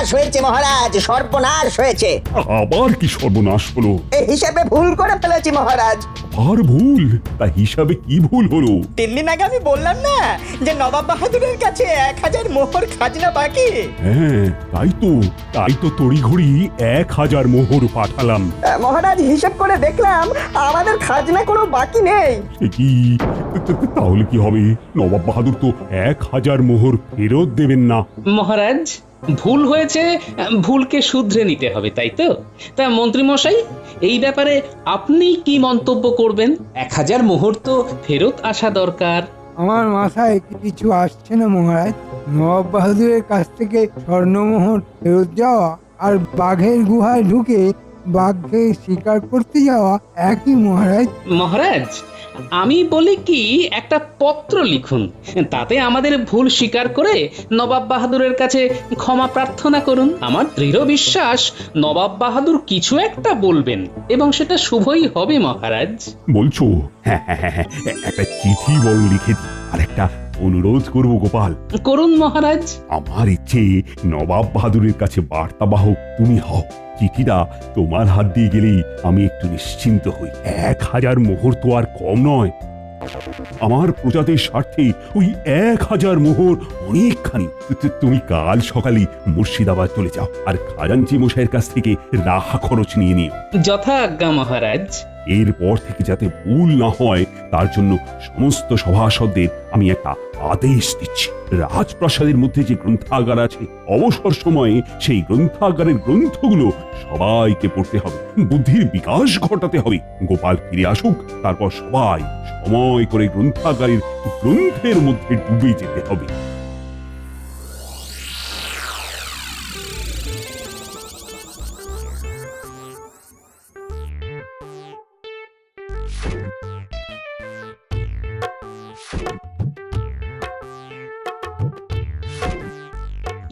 সর্বনাশ হয়েছে মহারাজ, সর্বনাশ হয়েছে। আবার কি সর্বনাশ হলো? এই হিসেবে ভুল করে ফেলেছি মহারাজ। আর ভুল? তা হিসাবে কি ভুল হলো? 3 দিন আগে আমি বললাম না যে নবাব বাহাদুরের কাছে 1000 মোহর খাজনা বাকি। হ্যাঁ, তাই তো তড়িঘড়ি 1000 মোহর পাঠালাম। মহারাজ হিসাব করে দেখলাম আমাদের খাজনা কোনো বাকি নেই। সে কি? তাহলে কি হবে? নবাব বাহাদুর তো 1000 মোহর ফেরত দেবেন না। মহারাজ, ভুল হয়েছে, ভুলকে শুধরে নিতে হবে, তাই তো? তা মন্ত্রী মশাই, এই ব্যাপারে আপনি কি মন্তব্য করবেন? 1000 মোহর তো ফেরত আসা দরকার। আমার মাথায় কিছু আসছে না মহারাজ। নবাব বাহাদুরের কাছ থেকে স্বর্ণমোহর ফেরত যাওয়া আর বাঘের গুহায় ঢুকে বাঘকে শিকার করতে যাওয়া একই মহারাজ। মহারাজ, আমি বলি কি, একটা পত্র লিখুন, তাতে আমাদের ভুল স্বীকার করে নবাব বাহাদুরের কাছে ক্ষমা প্রার্থনা করুন। আমার দৃঢ় বিশ্বাস নবাব বাহাদুর কিছু একটা বলবেন এবং সেটা শুভই হবে মহারাজ। বলছো? হ্যাঁ, একটা চিঠি বড় লিখে দিই। আর একটা অনুরোধ করব গোপাল। করুন মহারাজ। আমার ইচ্ছে নবাব বাহাদুরের কাছে বার্তাবাহক তুমি হও। চিঠিটা তোমার হাত দিয়ে গেলেই আমি একটু নিশ্চিন্ত হই। 1000 মোহর তো আর কম নয়। আমার প্রজাদের স্বার্থে ওই 1000 মোহর অনেকখানি। তুমি কাল সকালে মুর্শিদাবাদ চলে যাও আর খাজাঞ্চি মশাইয়ের কাছ থেকে রাহা খরচ নিয়ে নিও। যথা আজ্ঞা মহারাজ। এরপর থেকে যাতে ভুল না হয় তার জন্য সমস্ত সভাসদদের আমি একটা আদেশ দিচ্ছি। রাজপ্রাসাদের মধ্যে যে গ্রন্থাগার আছে, অবসর সময়ে সেই গ্রন্থাগারের গ্রন্থগুলো সবাইকে পড়তে হবে, বুদ্ধির বিকাশ ঘটাতে হবে। গোপাল ফিরে আসুক, তারপর সবাই সময় করে গ্রন্থাগারের গ্রন্থের মধ্যে ডুবে যেতে হবে।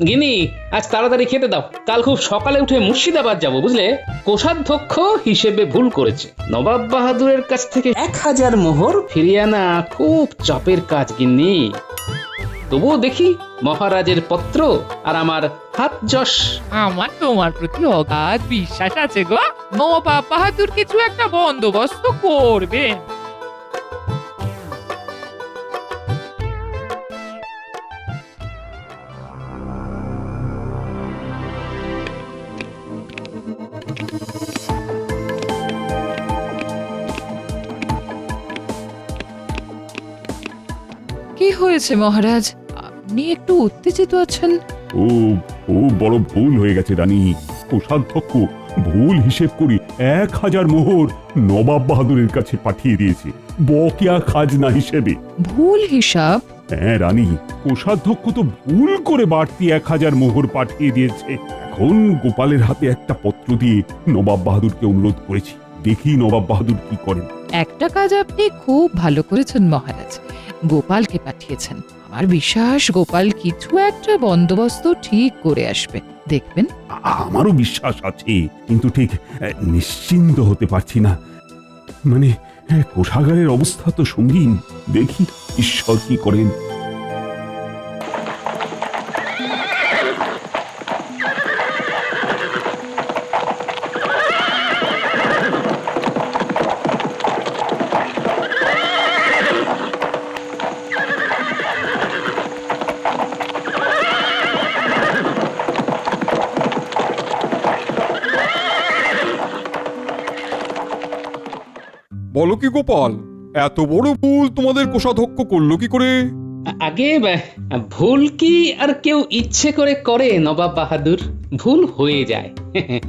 গিনি, আজ তাড়াতাড়ি খেতে দাও, কাল খুব সকালে উঠে মুর্শিদাবাদ যাব, বুঝলে? কোষাধ্যক্ষ হিসেবে ভুল করেছে। নবাব বাহাদুরের কাছ থেকে 1000 মোহর ফিরিয়ে আনা খুব চাপের কাজ গিন্নি। তবুও দেখি মহারাজের পত্র আর আমার হাত যশ। আমার তোমার প্রতি অগাধ বিশ্বাস আছে গো। নবাব বাহাদুর কিছু একটা বন্দোবস্ত করবেন। কি হয়েছে মহারাজ? আপনি একটু উত্তেজিত আছেন। ও বড় ভুল হয়ে গেছে রানী। কোষাধ্যক্ষ ভুল হিসেব করি 1000 মোহর নবাব বাহাদুরের কাছে পাঠিয়ে দিয়েছে বকেয়া খাজনা হিসেবে। ভুল হিসাব? হ্যাঁ রানী, কোষাধ্যক্ষ তো ভুল করে বাড়তি 1000 মোহর পাঠিয়ে দিয়েছে। এখন গোপালের হাতে একটা পত্র দিয়ে নবাব বাহাদুরকে অনুরোধ করেছি, দেখি নবাব বাহাদুর কি করেন। একটা কাজ আপনি খুব ভালো করেছেন মহারাজ, গোপালকে পাঠিয়েছেন। আমার বিশ্বাস গোপাল কিছু একটা বন্দোবস্ত ঠিক করে আসবে, দেখবেন। আমারও বিশ্বাস আছে, কিন্তু ঠিক নিশ্চিন্ত হতে পারছি না। মানে কোষাগারের অবস্থা তো সঙ্গীন, দেখি ঈশ্বর কি করেন। বলো কি গোপাল, এত বড় ভুল তোমাদের কোষাধ্যক্ষ করলো কি করে? আগে ভুল কি আর কেউ ইচ্ছে করে করে নবাব বাহাদুর? ভুল হয়ে যায়,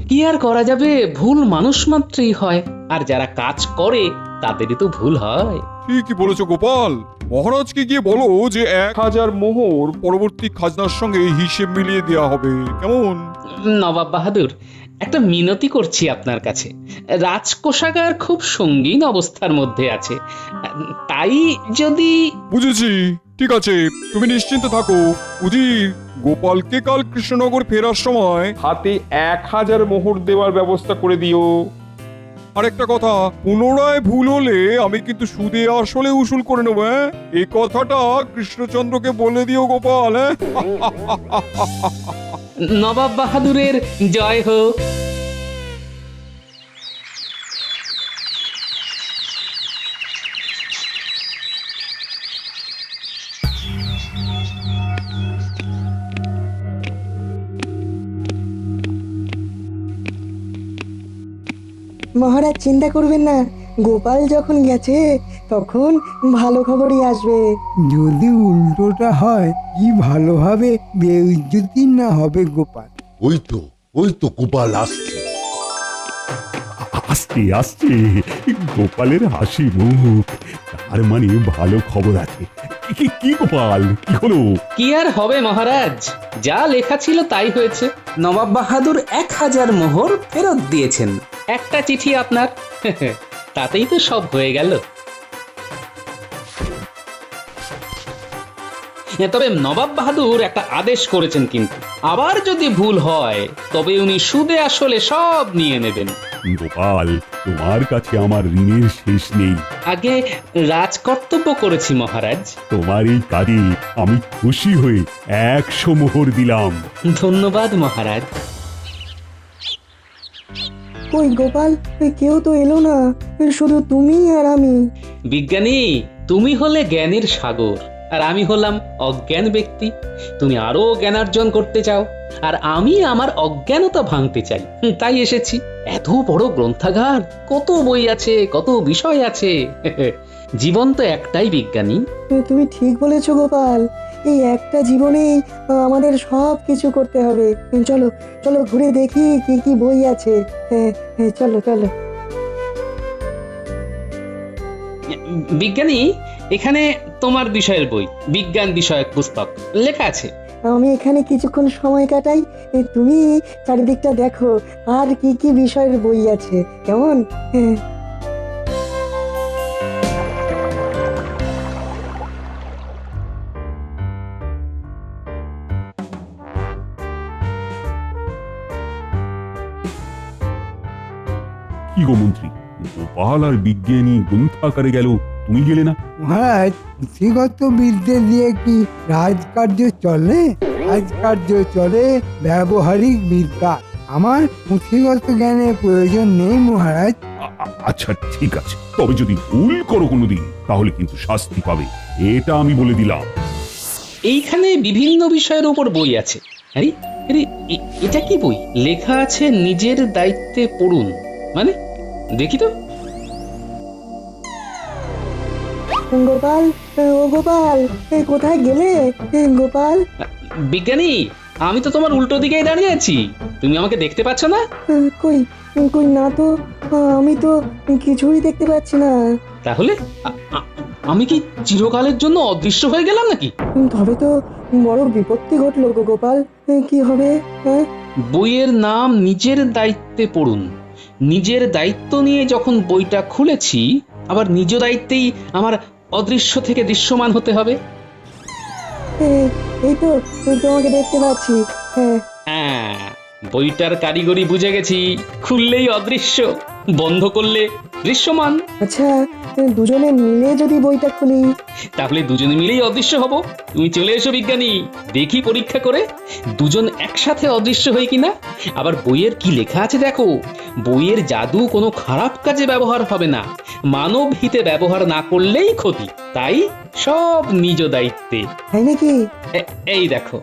কি আর করা যাবে? ভুল মানুষ মাত্রই হয়, আর যারা কাজ করে তাদেরই তো ভুল হয়। ঠিকই বলেছো গোপাল। মহারাজকে গিয়ে বলো যে 1000 মোহর পরবর্তী খাজনার সঙ্গে হিসেব মিলিয়ে দেওয়া হবে, কেমন? নবাব বাহাদুর, একটা মিনতি করছি আপনার কাছে। রাজকোষাগার খুব সঙ্গীন অবস্থার মধ্যে আছে, তাই যদি... বুঝেছি, ঠিক আছে, তুমি নিশ্চিন্ত থাকো। উজির, গোপালকে কাল কৃষ্ণনগর ফেরার সময় হাতে 1000 মোহর দেওয়ার ব্যবস্থা করে দিও। আরেকটা কথা, পুনরায় ভুল হলে আমি কিন্তু সুদে আসলে উসুল করে নেবো। এই কথাটা কৃষ্ণচন্দ্রকে বলে দিও গোপাল। নবাব বাহাদুরের জয় হোক। মহারাজ চিন্তা করবেন না, গোপাল যখন গেছে তখন ভালো খবরই আসবে। যদি উল্টোটা হয় কি ভালোভাবে বেইজ্জতি না হবে গোপাল। ওই তো গোপাল আসছে। আসছে আসছে, গোপালের হাসি মুখ, তার মানে ভালো খবর আছে। কি গোপাল, কি হলো? কি আর হবে মহারাজ, যা লেখা ছিল তাই হয়েছে। নবাব বাহাদুর 1000 মোহর ফেরত দিয়েছেন। একটা চিঠি আপনার, তাতেই তো সব হয়ে গেল। তবে নবাব বাহাদুর একটা আদেশ করেছেন, কিন্তু আবার যদি ভুল হয় তবে উনি সুদে আসলে সব নিয়ে নেবেন। গোপাল, তোমার কাছে আমার ঋণের শেষ নেই। আগে রাজকর্তব্য করেছি মহারাজ। তোমার এই কাজে আমি খুশি হয়ে 100 মোহর দিলাম। ধন্যবাদ মহারাজ। কই গোপাল, কেউ তো এলো না, শুধু তুমি আর আমি। বিজ্ঞানী, তুমি হলে জ্ঞানের সাগর আর আমি হলাম অজ্ঞান ব্যক্তি। তুমি আরো জ্ঞানার্জন করতে চাও আর আমি আমার অজ্ঞানতা ভাঙতে চাই, তাই এসেছি। এত বড় গ্রন্থাগার, কত বই আছে, কত বিষয় আছে। জীবন তো একটাই বিজ্ঞানী। তুমি ঠিক বলেছো গোপাল, এই একটা জীবনেই আমাদের সব কিছু করতে হবে। চলো চলো ঘুরে দেখি কি কি বই আছে। হ্যাঁ হ্যাঁ, চলো চলো। বিজ্ঞানী, এখানে তোমার বিষয়ের বই, বিজ্ঞান বিষয়ক পুস্তক লেখা আছে। আমি এখানে কিছুক্ষণ সময় কাটাই, তুমি চারিদিকটা দেখো আর কি কি বিষয়ের বই আছে, কেমন? হ্যাঁ। কি গো মন্ত্রী, গোপাল আর বিজ্ঞানী গ্রন্থাগারে গেল, তুমি গেলে না? মহারাজ, পুঁথিগত বিদ্যে দিয়ে কি রাজকার্য চলে? রাজকার্য চলে ব্যবহারিক বিদ্যা। আমার পুঁথিগত জ্ঞানের প্রয়োজন নেই মহারাজ। আচ্ছা ঠিক আছে, তবে যদি ভুল করো কোনোদিন তাহলে কিন্তু শাস্তি পাবে, এটা আমি বলে দিলাম। এইখানে বিভিন্ন বিষয়ের উপর বই আছে। আরে আরে, এটা কি বই? লেখা আছে নিজের দায়িত্বে পড়ুন, মানে দেখি তো। গোপাল, ও গোপাল, কোথায় গেলে গোপাল? বিজ্ঞানী, আমি তো তোমার উল্টো দিকেই দাঁড়িয়ে আছি, তুমি আমাকে দেখতে পাচ্ছ না? কই কই না তো, আমি তো কিছুই দেখতে পাচ্ছি না। তাহলে আমি কি চিরকালের জন্য অদৃশ্য হয়ে গেলাম নাকি? তবে তো বড় বিপত্তি ঘটলো গো গোপাল, কি হবে? হ্যাঁ, বইয়ের নাম নিজের দায়িত্বে পড়ুন। নিজের দায়িত্ব নিয়ে যখন বইটা খুলেছি, আবার নিজ দায়িত্বেই আমার অদৃশ্য থেকে দৃশ্যমান হতে হবে। এই তো তোমাকে দেখতে পাচ্ছি। হ্যাঁ, হ্যাঁ, বইটার কারিগরি বুঝে গেছি। খুললেই অদৃশ্য, বন্ধ করলে দৃশ্যমান। আচ্ছা, দুজনে মিলে যদি বইটা খুলি? তাহলে দুজনে মিলেই অদৃশ্য হব। তুমি চলে এসো বিজ্ঞানী, দেখি পরীক্ষা করে দুজন একসাথে অদৃশ্য হই কিনা। আবার বইয়ের কি লেখা আছে দেখো। বইয়ের জাদু কোনো খারাপ কাজে ব্যবহার হবে না, মানব হিতে ব্যবহার না করলেই ক্ষতি, তাই সব নিজ দায়িত্বে। তাই নাকি? এই দেখো,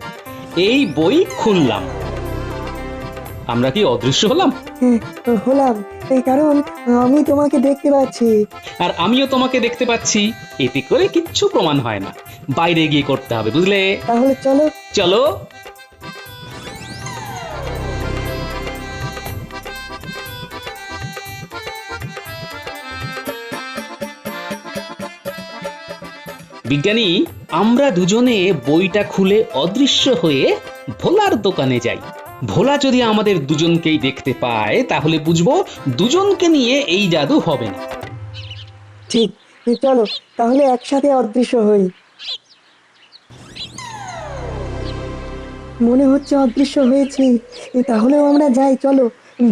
এই বই খুললাম, আমরা কি অদৃশ্য হলাম? হ্যাঁ, হলাম, কারণ আমি তোমাকে দেখতে পাচ্ছি। আর আমিও তোমাকে দেখতে পাচ্ছি, এতে করে কিচ্ছু প্রমাণ হয় না, বাইরে গিয়ে করতে হবে, বুঝলে? তাহলে চলো। চলো। বিজ্ঞানী, আমরা দুজনে বইটা খুলে অদৃশ্য হয়ে ভোলার দোকানে যাই। ভোলা যদি আমাদের দুজনকেই দেখতে পায় তাহলে বুঝবো দুজনকে নিয়ে এই জাদু হবে না। ঠিক, চলো তাহলে একসাথে অদৃশ্য হই। মনে হচ্ছে অদৃশ্য হয়েছি, তাহলেও আমরা যাই, চলো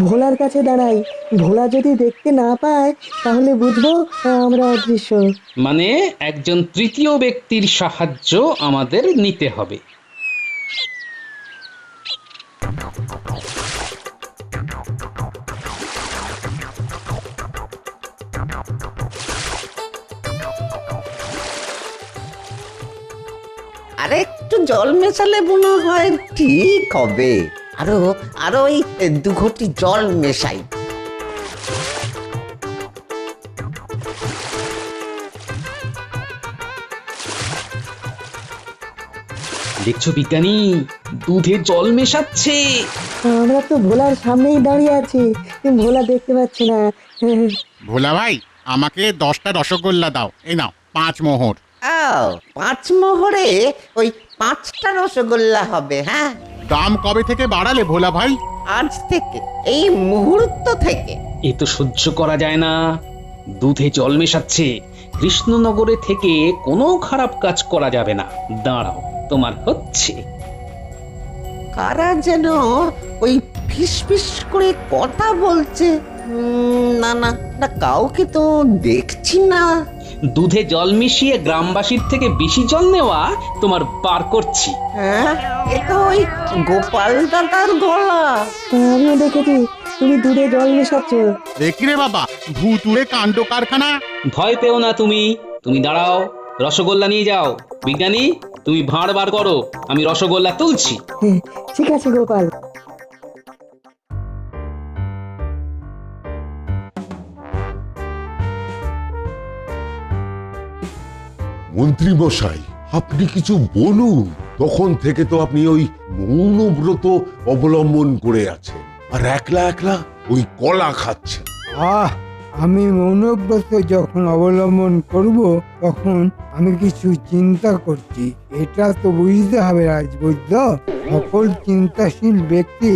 ভোলার কাছে দাঁড়াই। ভোলা যদি দেখতে না পায় তাহলে বুঝবো আমরা অদৃশ্য। মানে একজন তৃতীয় ব্যক্তির সাহায্য আমাদের নিতে হবে। আর একটু জল মেশালে মনে হয় ঠিক হবে। আরো আরো ওই 2 ঘটি জল মেশাই। দেখছো বিজ্ঞানী, দুধে জল মেশাচ্ছে। আমরা তো ভোলার সামনেই দাঁড়িয়ে আছি, ভোলা দেখতে পাচ্ছি না। ভোলা ভাই, আমাকে 10টা রসগোল্লা দাও। এই নাও 5 মোহর। ও 5 মোহরে ওই 5টা রসগোল্লা হবে। হ্যাঁ, দাম কবে থেকে বাড়ালে ভোলা ভাই? আজ থেকে, এই মুহূর্ত থেকে। এ তো সহ্য করা যায় না। দুধে জল মেশাচ্ছে। কৃষ্ণনগরে থেকে কোনো খারাপ কাজ করা যাবে না। দাঁড়াও, তোমার হচ্ছে। কারা যেন ওই ফিস ফিস করে কথা বলছে। না না না, কাউকে তো দেখছি না। দুধে জল মিশিয়ে গ্রামবাসীর থেকে বেশি জল নেওয়া তোমার বার করছি। হ্যাঁ, এ তো ওই গোপাল দাদার গলা। আমিও দেখেছি তুমি দুধে জল মেশাচ্ছ। দেখি রে বাবা, ভুতুড়ে কাণ্ড কারখানা। ভয় পেও না তুমি। তুমি দাঁড়াও, রসগোল্লা নিয়ে যাও। বিজ্ঞানী, তুমি ভাঁড় বার করো, আমি রসগোল্লা তুলছি। ঠিক আছে গোপাল। মন্ত্রী মশাই, আপনি কিছু বলুন। তখন থেকে তো আপনি ওই মৌনব্রত অবলম্বন করে আছেন, আর একলা একলা ওই কলা খাচ্ছেন। আমি মৌনব্রত যখন অবলম্বন করব তখন আমি কিছু চিন্তা করছি। এটা তো বুঝতে হবে রাজবৈদ্য, সকল চিন্তাশীল ব্যক্তি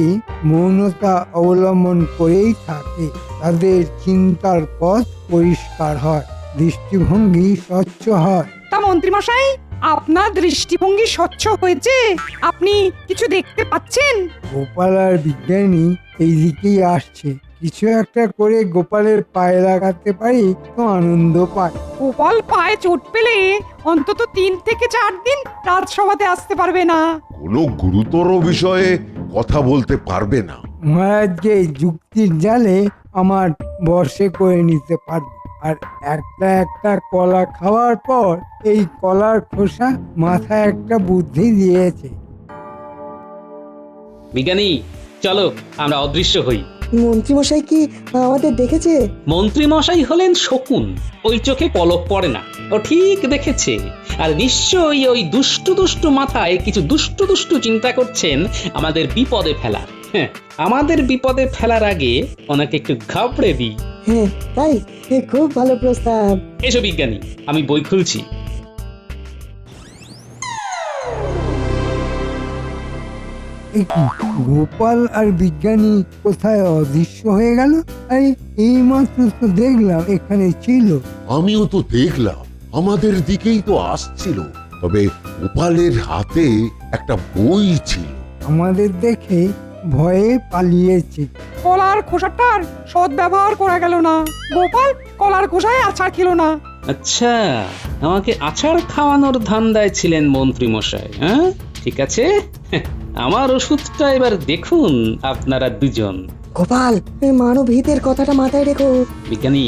মৌনতা অবলম্বন করেই থাকে। তাদের চিন্তার পথ পরিষ্কার হয়, দৃষ্টিভঙ্গি স্বচ্ছ হয়। তা মন্ত্রীমশাই, আপনার দৃষ্টিভঙ্গি স্বচ্ছ হয়েছে? আপনি কিছু দেখতে পাচ্ছেন? গোপাল আর বিজ্ঞানী এই দিকেই আসছে। কিছু একটা করে গোপালের পায়ে লাগাতে পারি তো আনন্দ পায়। গোপাল পায়ে চোট পেলে অন্তত 3 থেকে 4 দিন রাজসভাতে আসতে পারবে না। কোনো গুরুতর বিষয়ে কথা বলতে পারবে না। মহারাজকে যুক্তির জালে আমার বর্ষে করে নিতে পারবে। আর একটা একটা কলা খাওয়ার পর এই কলার খোসা মাথায় একটা বুদ্ধি দিয়েছে। বিজ্ঞানী, চলো আমরা অদৃশ্য হই। মন্ত্রীমশাই কি আমাদের দেখেছে? মন্ত্রী মশাই হলেন শকুন, ওই চোখে পলক পড়ে না। ও ঠিক দেখেছে, আর নিশ্চয়ই ওই দুষ্টু দুষ্টু মাথায় কিছু দুষ্টু দুষ্টু চিন্তা করছেন আমাদের বিপদে ফেলার। হ্যাঁ, আমাদের বিপদে ফেলার আগে ওনাকে একটু ঘাবড়ে দিই। হ্যাঁ তাই, খুব ভালো প্রস্তাব। এসো বিজ্ঞানী, আমি বই খুলছি। গোপাল আর বিজ্ঞানী কোথায় অদৃশ্য হয়ে গেল? আরে এই মাত্র তো দেখলাম এখানে ছিল। আমিও তো দেখলাম, আমাদের দিকেই তো আসছিল। তবে গোপালের হাতে একটা বই ছিল। আমাদের দেখে ভয়ে পালিয়েছে। কলার খোসাটার সৎ ব্যবহার করা গেল না। গোপাল কলার খোসায় আচার খেলো না। আচ্ছা, আমাকে আচার খাওয়ানোর ধান্দায় ছিলেন মন্ত্রী মশাই। হ্যাঁ, ঠিক আছে। আমার ওষুধটা এবার দেখুন আপনারা দুজন। গোপাল, মানব হিতের কথাটা মাথায় রেখো। বিজ্ঞানী,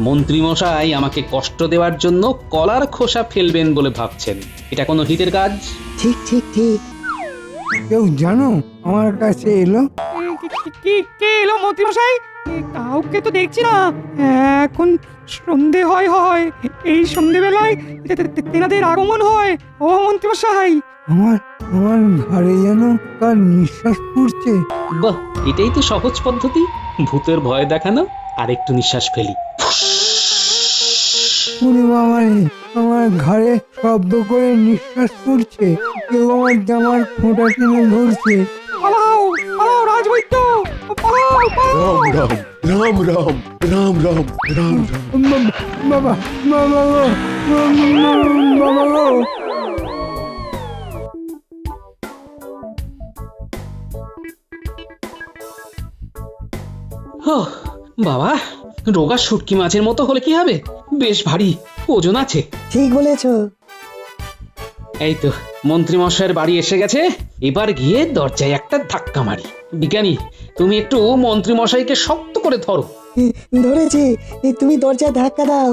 মন্ত্রী মশাই আমাকে কষ্ট দেওয়ার জন্য কলার খোসা ফেলবেন বলে ভাবছেন। এটা কোনো হিতের কাজ? ঠিক ঠিক ঠিক। কেউ জানো আমার কাছে এলো? কে এলো মন্ত্রীমশাই? কাউকে তো দেখছি না। এখন সন্ধে হয়। এই সন্ধেবেলায় তেনাদের আগমন হয়। ও মন্ত্রীমশাই, আমার আমার ঘরে যেন কার নিঃশ্বাস পড়ছে। বাহ, এটাই তো সহজ পদ্ধতি, ভূতের ভয় দেখানো। আর একটু নিঃশ্বাস ফেলি। ওরে বাবারে, আমার ঘরে শব্দ করে নিঃশ্বাস পড়ছে। কেউ আমার জামার ফোঁটা টেনে ধরছে। পালাও পালাও রাজবৈদ্য, পালাও পালাও। রাম রাম রাম রাম রাম রাম রাম রাম। বাবা বাবা গো, বাবা গো। বাবা, রোগা শুটকি মাছের মতো হলে কি হবে? বেশ ভারী ওজন আছে। ঠিক বলেছ। এই তো মন্ত্রী মশাইয়ের বাড়ি এসে গেছে। এবার গিয়ে দরজায় একটা ধাক্কা মারি। বিজ্ঞানী, তুমি একটু মন্ত্রী মশাইকে শক্ত করে ধরো। ধরেছি, তুমি দরজায় ধাক্কা দাও।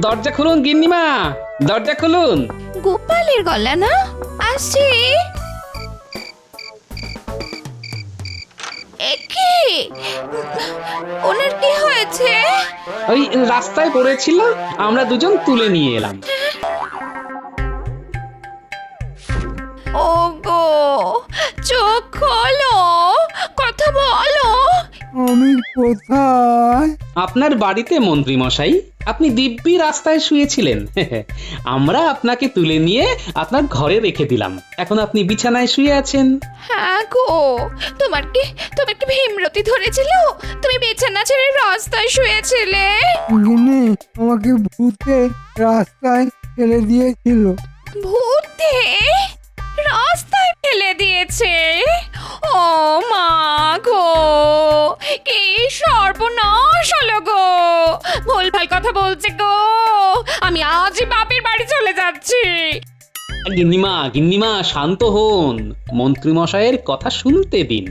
দরজা খুলুন গিন্নিমা, দরজা খুলুন। গোপালের গলা না? আসছি। একি ওনার কি হয়েছে? ওই রাস্তায় পড়েছিল, আমরা দুজন তুলে নিয়ে এলাম। ওগো, চোখ খোলো, কথা বলো। আমি কোথায়? আপনার বাড়িতে মন্ত্রী মশাই, আপনি দিব্যি রাস্তায় শুয়েছিলেন। আমরা আপনাকে তুলে নিয়ে আপনার ঘরে রেখে দিলাম। এখন আপনি বিছানায় শুয়ে আছেন। হ্যাঁ গো, তোমার কি ভীমরতি ধরেছিল? তুমি বিছানা ছেড়ে রাস্তায় শুয়েছিলে? গিন্নি, আমাকে ভূতে রাস্তায় ফেলে দিয়েছিল। ভূতে রাস্তায় ফেলে দিয়েছে? ও মা গো, কি সর্বনাশ হলো গো! ভুলভাল কথা বলছে গো। আমি আজই বাপের বাড়ি চলে যাচ্ছি। গিন্নিমা, গিন্নিমা, শান্ত হন। মন্ত্রী মশাইয়ের কথা শুনতে দিন।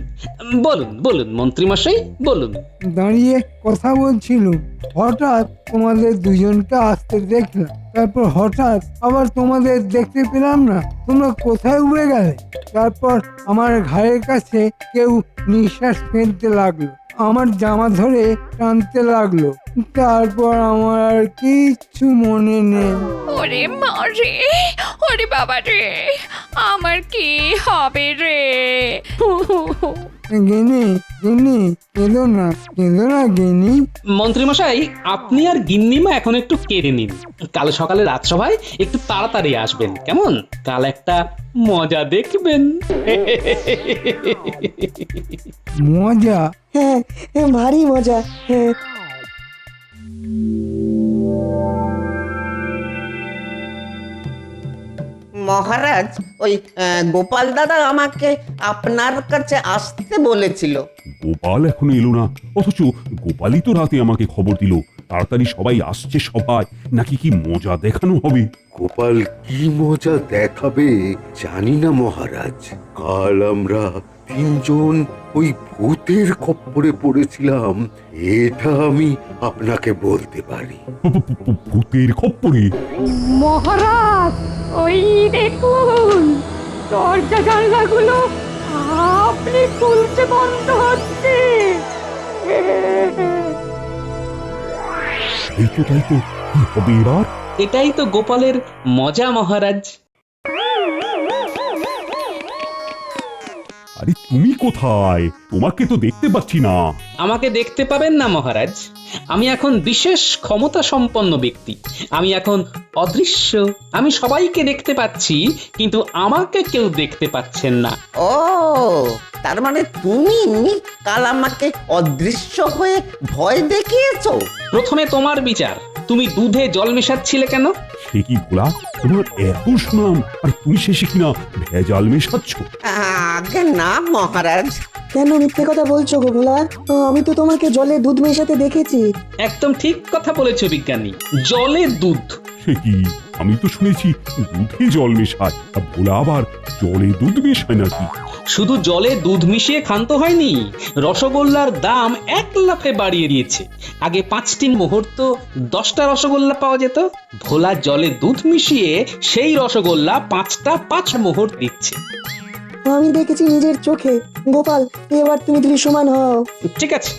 বলুন বলুন মন্ত্রী মশাই, বলুন। দাঁড়িয়ে কথা বলছিল, হঠাৎ তোমাদের দুজনকে আসতে দেখলাম। তারপর হঠাৎ আবার তোমাদের দেখতে পেলাম না। তোমরা কোথায় উড়ে গেলে? তারপর আমার ঘাড়ের কাছে কেউ নিঃশ্বাস ফেলতে লাগলো, আমার জামা ধরে টানতে লাগলো। তারপর আমার আর কিচ্ছু মনে নেই। ওরে মা রে, ওরে বাবা রে, আমার কি হবে রে? গিনি, গিনি, কেঁদো না গিনি। মন্ত্রী মশাই, আপনি আর গিন্নিমা এখন একটু কেড়ে নিন। কাল সকালে রাজসভায় একটু তাড়াতাড়ি আসবেন, কেমন? কাল একটা মজা দেখবেন। মজা? হ্যাঁ, ভারী মজা। হ্যাঁ। মহারাজ, ওই গোপাল দাদা আমাকে আপনার কাছে আসতে বলেছিল। গোপাল এখনো এলো না, অথচ গোপালই তো রাতে আমাকে খবর দিল তাড়াতাড়ি সবাই আসছে সভায়, নাকি কি মজা দেখানো হবে। গোপাল কি মজা দেখাবে জানি না মহারাজ। কাল আমরা তিনজন ওই ভূতের খপ্পরে পড়েছিলাম, এটা আমি আপনাকে বলতে পারি। ভূতের খপ্পরে? মহারাজ, ওই দেখুন দরজা জানলাগুলো আপনি খুলছে, বন্ধ হচ্ছে। এই তো, তাই তো, কি হবে এবার? এটাই তো গোপালের মজা মহারাজ। আরে তুমি কোথায়? তোমাকে তো দেখতে পাচ্ছি না। আমাকে দেখতে পাবেন না মহারাজ, আমি এখন বিশেষ ক্ষমতা সম্পন্ন ব্যক্তি। আমি এখন অদৃশ্য। আমি সবাইকে দেখতে পাচ্ছি, কিন্তু আমাকে কেউ দেখতে পাচ্ছেন না। ও, তার মানে তুমি কাল আমাকে অদৃশ্য হয়ে ভয় দেখিয়েছো? প্রথমে তোমার বিচার। তুমি দুধে জল মেশাচ্ছিলে কেন? সে কি ভোলা, তোমার এত সুনাম আর তুমি শেষে কিনা ভেজাল মেশাচ্ছ? আগে না মহারাজ। কেন মিথ্যে কথা বলছো গো ভোলা? আমি তো তোমাকে জলে দুধ মেশাতে দেখেছি। একদম ঠিক কথা বলেছো বিজ্ঞানী, জলে দুধ। সে কি, আমি তো শুনেছি দুধে জল মেশায়, আর ভোলা আবার জলে দুধ মেশায় নাকি? শুধু জলে দুধ মিশিয়ে ক্ষান্ত হয়নি, রসগোল্লার দাম 1 লাফে বাড়িয়ে দিয়েছে। আগে 5টি মুহূর্ত 10টা রসগোল্লা পাওয়া যেত, ভোলা জলে দুধ মিশিয়ে সেই রসগোল্লা 5টা 5 মুহূর্ত দিচ্ছে। আমি দেখেছি নিজের চোখে। গোপাল, এবার তুমি দৃশ্যমান হও। ঠিক আছে,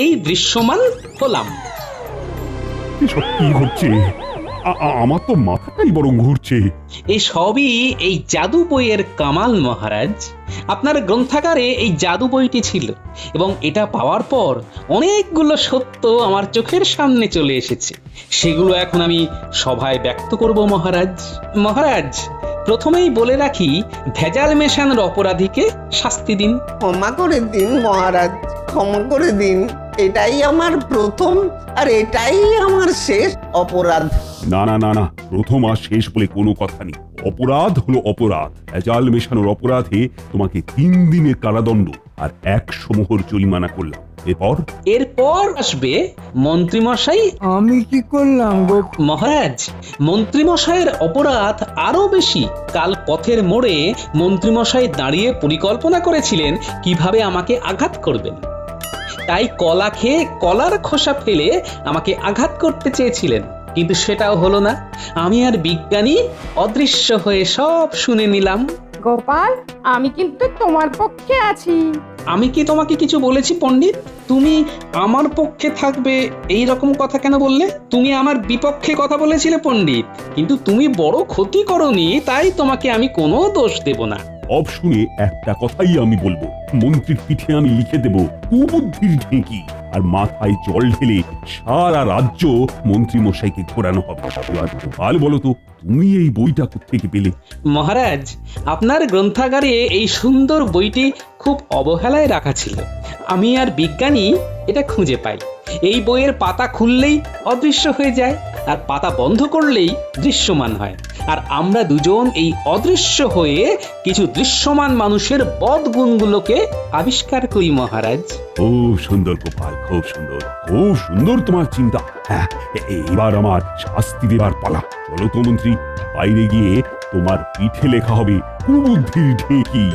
এই দৃশ্যমান হলাম। এসব কি ঘটছে? আমার তো মাথাটাই বরং ঘুরছে। এই সবই এই জাদু বইয়ের কামাল মহারাজ। আপনার গ্রন্থাগারে এই জাদু বইটি ছিল, এবং এটা পাওয়ার পর অনেকগুলো সত্য আমার চোখের সামনে চলে এসেছে। সেগুলো এখন আমি সভায় ব্যক্ত করব মহারাজ। মহারাজ, প্রথমেই বলে রাখি, ভেজাল মেশানোর অপরাধীকে শাস্তি দিন। ক্ষমা করে দিন মহারাজ, ক্ষমা করে দিন। এটাই আমার প্রথম আর এটাই আমার শেষ অপরাধ। না না না না, প্রথম আর শেষ বলে কোনো কথা নেই। অপরাধ হলো অপরাধ। ভেজাল মেশানোর অপরাধে তোমাকে 3 দিনের কারাদণ্ড আর 100 মোহর জরিমানা করলাম। এরপর আসবে মন্ত্রীমশাই। আমি কি করলাম গো মহারাজ? মন্ত্রীমশাইয়ের অপরাধ আরো বেশি। কাল পথের মোড়ে মন্ত্রীমশাই দাঁড়িয়ে পরিকল্পনা করেছিলেন কিভাবে আমাকে আঘাত করবেন। তাই কলা খেয়ে কলার খোসা ফেলে আমাকে আঘাত করতে চেয়েছিলেন। কিন্তু সেটাও হলো না। আমি আর বিজ্ঞানী অদৃশ্য হয়ে সব শুনে নিলাম। গোপাল, আমি কিন্তু তোমার পক্ষে আছি। আমি কি তোমাকে কিছু বলেছি পণ্ডিত? তুমি আমার পক্ষে থাকবে এই রকম কথা কেন বললে? তুমি আমার বিপক্ষে কথা বলেছিলে পণ্ডিত, কিন্তু তুমি বড় ক্ষতি করনি, তাই তোমাকে আমি কোনো দোষ দেব না। সব শুনে একটা কথাই আমি বলবো, মন্ত্রীর পিঠে আমি লিখে দেব কুবুদ্ধির ঢেঁকি, আর মাথায় জল ঢেলে সারা রাজ্য মন্ত্রী মশাইকে ঘোরানো হবে। এবার গোপাল বলো তো, তুমি এই বইটা কোত্থেকে পেলে? মহারাজ, আপনার গ্রন্থাগারে এই সুন্দর বইটি খুব অবহেলায় রাখা ছিল। আমি আর বিজ্ঞানী এটা খুঁজে পাই। এই বইয়ের পাতা খুললেই অদৃশ্য হয়ে যায়, আর পাতা বন্ধ করলেই দৃশ্যমান হয়। আর আমরা দুজন এই অদৃশ্য হয়ে কিছু দৃশ্যমান মানুষের বদগুণগুলোকে আবিষ্কার করি মহারাজ। খুব সুন্দর গোপাল, খুব সুন্দর, খুব সুন্দর তোমার চিন্তা। হ্যাঁ, এবার আমার শাস্তি দেবার পালা। চলো তো মন্ত্রী, বাইরে গিয়ে তোমার পিঠে লেখা হবে কুবুদ্ধির ঢেঁকি।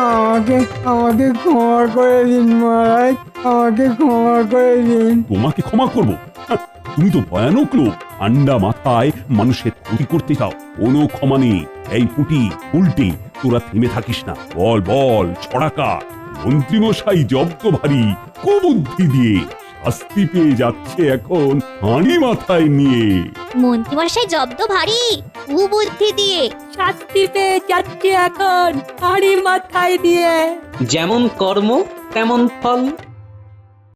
আমাকে আমাকে ক্ষমা করে দিন মহারাজ, আমাকে ক্ষমা করে দিন। তোমাকে ক্ষমা করব? হাহ, তুমি তো ভয়ানক লোক। ঠান্ডা মাথায় মানুষের ক্ষতি করতে চাও, কোনো ক্ষমা নেই। এই পুটি উল্টে তোরা থেমে থাকিস না, বল বল ছড়াকার। মন্ত্রীমশাই জব্দ ভারী কুবুদ্ধি দিয়ে শাস্তি পেয়ে যাচ্ছে এখন হাঁড়ি মাথায় নিয়ে। মন্ত্রীমশাই জব্দ ভারী কুবুদ্ধি দিয়ে শাস্তি পেয়ে যাচ্ছে এখন হাড়ি মাথায় দিয়ে। যেমন কর্ম তেমন ফল।